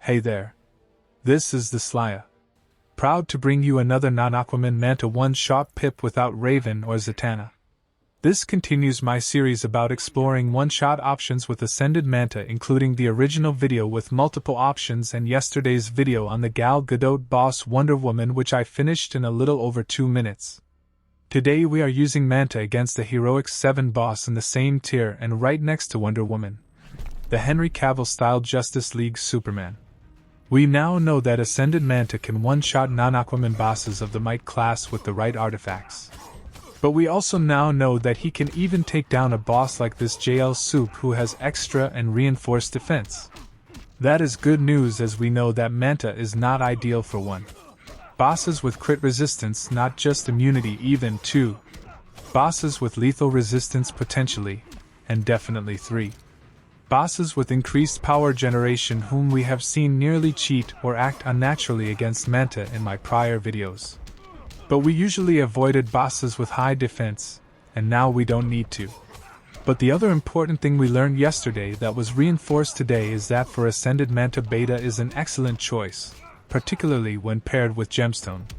Hey there. This is the Slya. Proud to bring you another non-aquaman Manta one-shot pip without Raven or Zatanna. This continues my series about exploring one-shot options with Ascended Manta, including the original video with multiple options and yesterday's video on the Gal Gadot boss Wonder Woman, which I finished in a little over 2 minutes. Today we are using Manta against the Heroic 7 boss in the same tier and right next to Wonder Woman, the Henry Cavill-styled Justice League Superman. We now know that Ascended Manta can one-shot non-Aquaman bosses of the Might class with the right artifacts. But we also now know that he can even take down a boss like this JL Soup who has extra and reinforced defense. That is good news, as we know that Manta is not ideal for 1. Bosses with crit resistance, not just immunity, even 2. Bosses with lethal resistance potentially, and definitely 3. Bosses with increased power generation whom we have seen nearly cheat or act unnaturally against Manta in my prior videos. But we usually avoided bosses with high defense, and now we don't need to. But the other important thing we learned yesterday that was reinforced today is that for Ascended Manta Beta is an excellent choice, particularly when paired with Gemstone.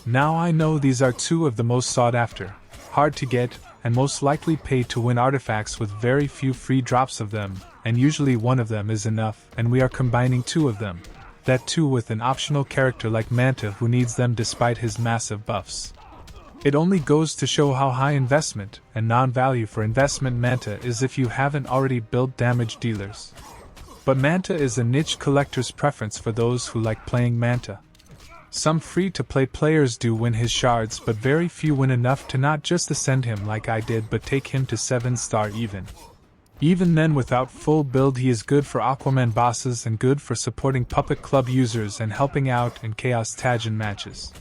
Now I know these are 2 of the most sought after, hard to get, and most likely pay to win artifacts with very few free drops of them, and usually 1 of them is enough, and we are combining 2 of them. That too with an optional character like Manta who needs them despite his massive buffs. It only goes to show how high investment and non-value for investment Manta is if you haven't already built damage dealers. But Manta is a niche collector's preference for those who like playing Manta. Some free-to-play players do win his shards, but very few win enough to not just ascend him like I did but take him to 7-star even. Even then, without full build he is good for Aquaman bosses and good for supporting Puppet Club users and helping out in Chaos Tajin matches.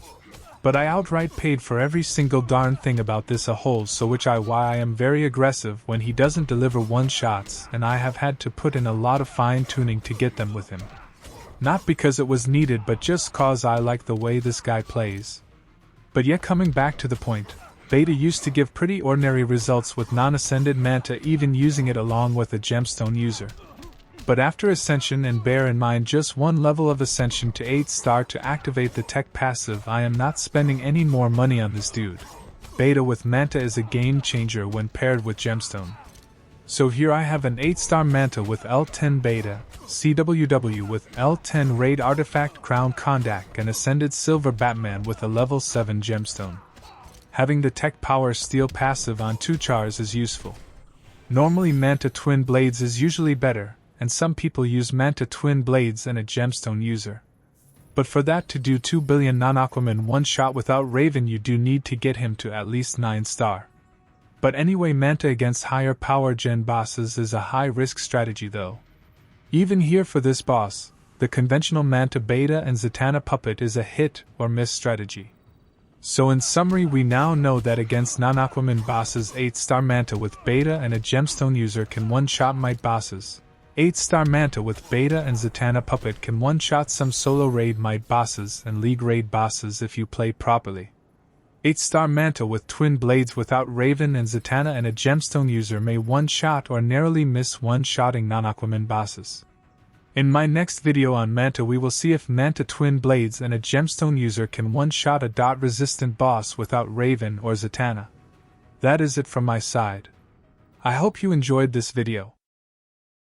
But I outright paid for every single darn thing about this a whole, so why I am very aggressive when he doesn't deliver one-shots, and I have had to put in a lot of fine-tuning to get them with him. Not because it was needed, but just cause I like the way this guy plays. But yet, coming back to the point, Beta used to give pretty ordinary results with non-Ascended Manta, even using it along with a Gemstone user. But after Ascension, and bear in mind just 1 level of Ascension to 8-star to activate the tech passive, I am not spending any more money on this dude. Beta with Manta is a game changer when paired with Gemstone. So here I have an 8-star Manta with L10 Beta, CWW with L10 Raid Artifact Crown Kondak, and Ascended Silver Batman with a level 7 Gemstone. Having the tech power steel passive on 2 chars is useful. Normally Manta Twin Blades is usually better, and some people use Manta Twin Blades and a Gemstone user. But for that to do 2 billion non-Aquaman one-shot without Raven, you do need to get him to at least 9-star. But anyway, Manta against higher power gen bosses is a high-risk strategy though. Even here for this boss, the conventional Manta Beta and Zatanna Puppet is a hit or miss strategy. So in summary, we now know that against non-Aquaman bosses 8-star Manta with Beta and a Gemstone user can one-shot Might bosses. 8-star Manta with Beta and Zatanna Puppet can one-shot some solo raid Might bosses and League raid bosses if you play properly. 8-star Manta with Twin Blades without Raven and Zatanna and a Gemstone user may one-shot or narrowly miss one-shotting non-Aquaman bosses. In my next video on Manta we will see if Manta Twin Blades and a Gemstone user can one-shot a dot-resistant boss without Raven or Zatanna. That is it from my side. I hope you enjoyed this video.